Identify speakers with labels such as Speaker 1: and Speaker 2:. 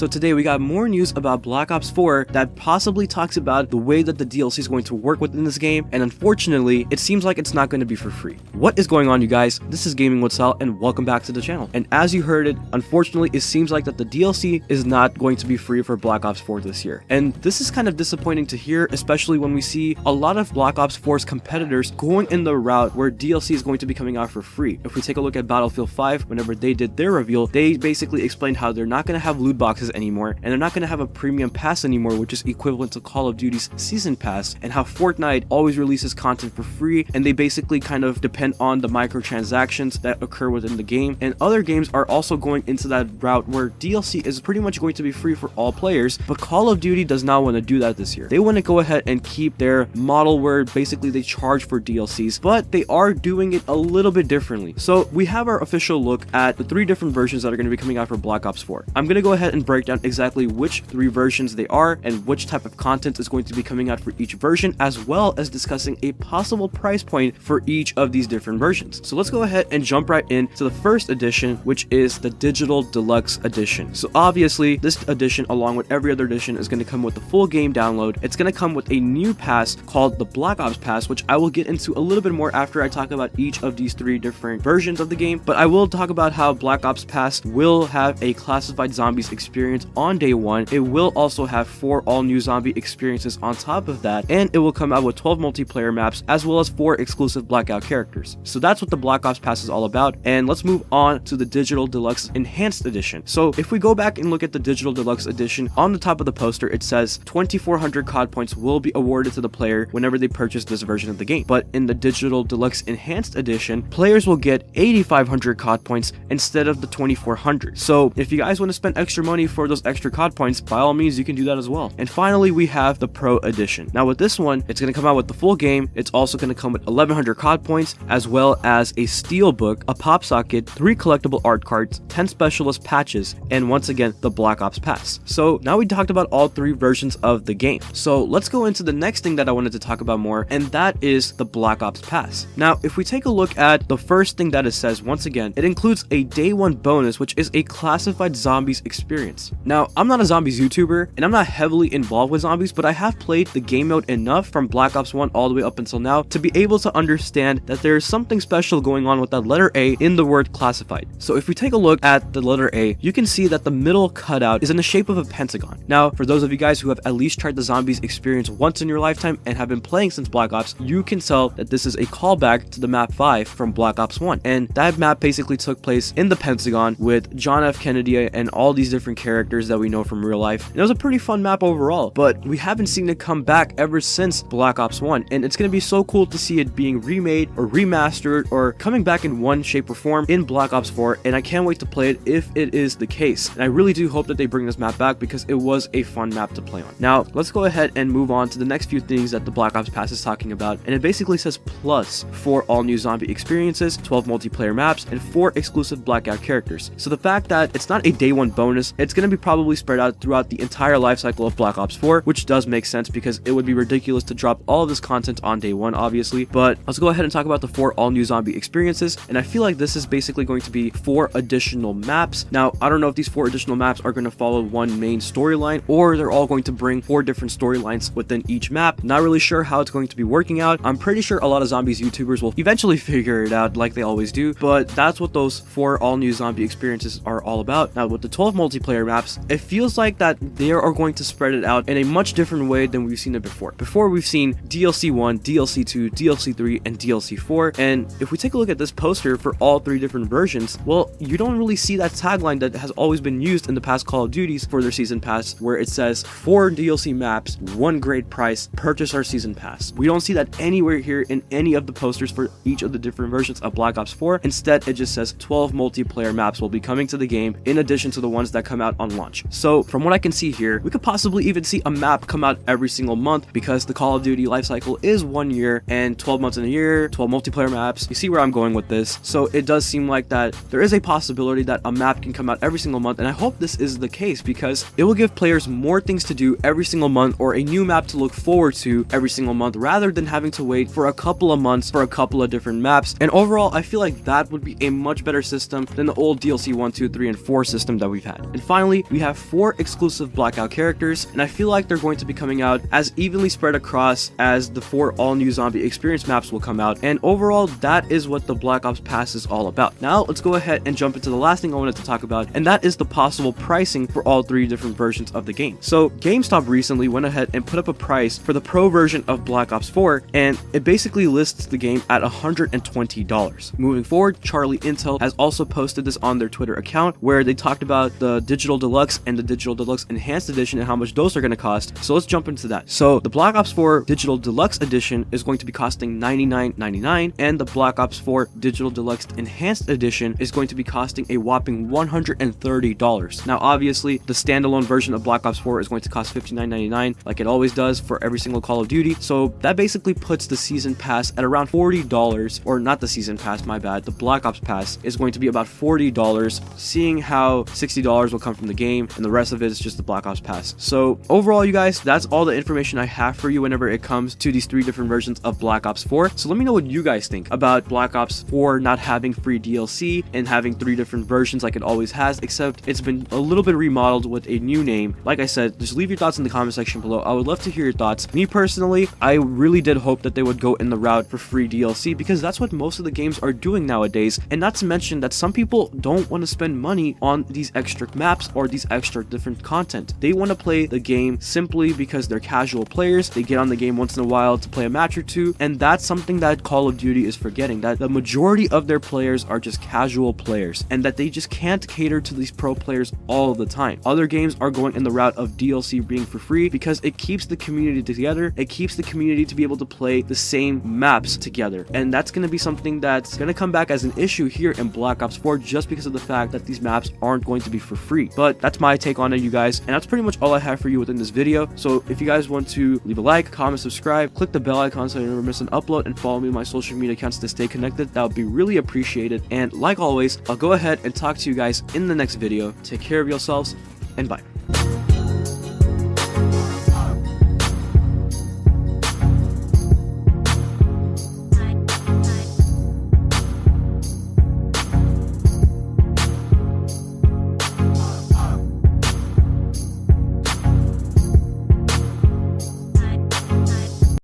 Speaker 1: So today we got more news about Black Ops 4 that possibly talks about the way that the DLC is going to work within this game, and unfortunately, it seems like it's not going to be for free. What is going on, you guys? This is GamingWithSal, and welcome back to the channel. And as you heard it, unfortunately, it seems like that the DLC is not going to be free for Black Ops 4 this year. And this is kind of disappointing to hear, especially when we see a lot of Black Ops 4's competitors going in the route where DLC is going to be coming out for free. If we take a look at Battlefield 5, whenever they did their reveal, they basically explained how they're not going to have loot boxes anymore, and they're not going to have a premium pass anymore, which is equivalent to Call of Duty's Season Pass, and how Fortnite always releases content for free, and they basically kind of depend on the microtransactions that occur within the game. And other games are also going into that route where DLC is pretty much going to be free for all players, but Call of Duty does not want to do that this year. They want to go ahead and keep their model where basically they charge for DLCs, but they are doing it a little bit differently. So we have our official look at the 3 different versions that are going to be coming out for Black Ops 4. I'm going to go ahead and break down exactly which 3 versions they are and which type of content is going to be coming out for each version, as well as discussing a possible price point for each of these different versions. So let's go ahead and jump right into the first edition, which is the Digital Deluxe Edition. So obviously this edition, along with every other edition, is going to come with the full game download. It's going to come with a new pass called the Black Ops Pass, which I will get into a little bit more after I talk about each of these 3 different versions of the game. But I will talk about how Black Ops Pass will have a classified zombies experience on day 1. It will also have 4 all new zombie experiences on top of that, and it will come out with 12 multiplayer maps as well as 4 exclusive Blackout characters. So that's what the Black Ops Pass is all about, and let's move on to the Digital Deluxe Enhanced Edition. So if we go back and look at the Digital Deluxe Edition, on the top of the poster it says 2400 COD points will be awarded to the player whenever they purchase this version of the game. But in the Digital Deluxe Enhanced Edition, players will get 8500 COD points instead of the 2400. So if you guys want to spend extra money for those extra COD points, by all means you can do that as well. And finally we have the Pro Edition. Now with this one, it's going to come out with the full game. It's also going to come with 1100 COD points, as well as a steel book, a pop socket, 3 collectible art cards, 10 specialist patches, and once again the Black Ops Pass. So now we talked about all 3 versions of the game. So let's go into the next thing that I wanted to talk about more, and that is the Black Ops Pass. Now if we take a look at the first thing that it says, once again, it includes a day 1 bonus, which is a classified zombies experience. Now I'm not a zombies YouTuber, and I'm not heavily involved with zombies, but I have played the game mode enough from Black Ops 1 all the way up until now to be able to understand that there's something special going on with that letter A in the word classified. So if we take a look at the letter A, you can see that the middle cutout is in the shape of a pentagon. Now for those of you guys who have at least tried the zombies experience once in your lifetime and have been playing since Black Ops, you can tell that this is a callback to the map 5 from Black Ops 1, and that map basically took place in the Pentagon with John F. Kennedy and all these different characters that we know from real life. And it was a pretty fun map overall, but we haven't seen it come back ever since Black Ops 1, and it's going to be so cool to see it being remade or remastered or coming back in one shape or form in Black Ops 4, and I can't wait to play it if it is the case. And I really do hope that they bring this map back because it was a fun map to play on. Now let's go ahead and move on to the next few things that the Black Ops Pass is talking about, and it basically says plus 4 all new zombie experiences, 12 multiplayer maps, and 4 exclusive Blackout characters. So the fact that it's not a day 1 bonus, it's going to be probably spread out throughout the entire life cycle of Black Ops 4, which does make sense because it would be ridiculous to drop all of this content on day 1, obviously. But let's go ahead and talk about the 4 all new zombie experiences, and I feel like this is basically going to be 4 additional maps. Now I don't know if these 4 additional maps are going to follow one main storyline or they're all going to bring 4 different storylines within each map. Not really sure how it's going to be working out. I'm pretty sure a lot of zombies YouTubers will eventually figure it out like they always do, but that's what those 4 all new zombie experiences are all about. Now with the 12 multiplayer maps, it feels like that they are going to spread it out in a much different way than we've seen it before. Before we've seen DLC 1, DLC 2, DLC 3, and DLC 4, and if we take a look at this poster for all 3 different versions, well, you don't really see that tagline that has always been used in the past Call of Duties for their Season Pass, where it says 4 DLC maps, 1 great price, purchase our Season Pass. We don't see that anywhere here in any of the posters for each of the different versions of Black Ops 4. Instead, it just says 12 multiplayer maps will be coming to the game in addition to the ones that come out on launch. So from what I can see here, we could possibly even see a map come out every single month because the Call of Duty life cycle is 1 year and 12 months in a year, 12 multiplayer maps. You see where I'm going with this. So it does seem like that there is a possibility that a map can come out every single month, and I hope this is the case because it will give players more things to do every single month or a new map to look forward to every single month rather than having to wait for a couple of months for a couple of different maps. And overall, I feel like that would be a much better system than the old DLC 1, 2, 3, and 4 system that we've had. And finally, Additionally, we have 4 exclusive Blackout characters, and I feel like they're going to be coming out as evenly spread across as the 4 all-new zombie experience maps will come out, and overall, that is what the Black Ops Pass is all about. Now, let's go ahead and jump into the last thing I wanted to talk about, and that is the possible pricing for all 3 different versions of the game. So, GameStop recently went ahead and put up a price for the Pro version of Black Ops 4, and it basically lists the game at $120. Moving forward, Charlie Intel has also posted this on their Twitter account, where they talked about the Digital Deluxe and the Digital Deluxe Enhanced Edition and how much those are going to cost. So let's jump into that. So the Black Ops 4 Digital Deluxe Edition is going to be costing $99.99, and the Black Ops 4 Digital Deluxe Enhanced Edition is going to be costing a whopping $130. Now obviously the standalone version of Black Ops 4 is going to cost $59.99 like it always does for every single Call of Duty. So that basically puts the Season Pass at around $40, or not the Season Pass, my bad, the Black Ops Pass is going to be about $40, seeing how $60 will come from the game and the rest of it is just the Black Ops Pass. So overall, you guys, that's all the information I have for you whenever it comes to these 3 different versions of Black Ops 4. So let me know what you guys think about Black Ops 4 not having free DLC and having 3 different versions like it always has, except it's been a little bit remodeled with a new name. Like I said, just leave your thoughts in the comment section below. I would love to hear your thoughts. Me personally, I really did hope that they would go in the route for free DLC, because that's what most of the games are doing nowadays, and not to mention that some people don't want to spend money on these extra maps or these extra different content. They want to play the game simply because they're casual players. They get on the game once in a while to play a match or 2, and that's something that Call of Duty is forgetting, that the majority of their players are just casual players, and that they just can't cater to these pro players all the time. Other games are going in the route of DLC being for free because it keeps the community together. It keeps the community to be able to play the same maps together, and that's going to be something that's going to come back as an issue here in Black Ops 4, just because of the fact that these maps aren't going to be for free. But that's my take on it, you guys, and that's pretty much all I have for you within this video. So if you guys want to leave a like, comment, subscribe, click the bell icon so you never miss an upload, and follow me on my social media accounts to stay connected, that would be really appreciated. And like always, I'll go ahead and talk to you guys in the next video. Take care of yourselves, and bye.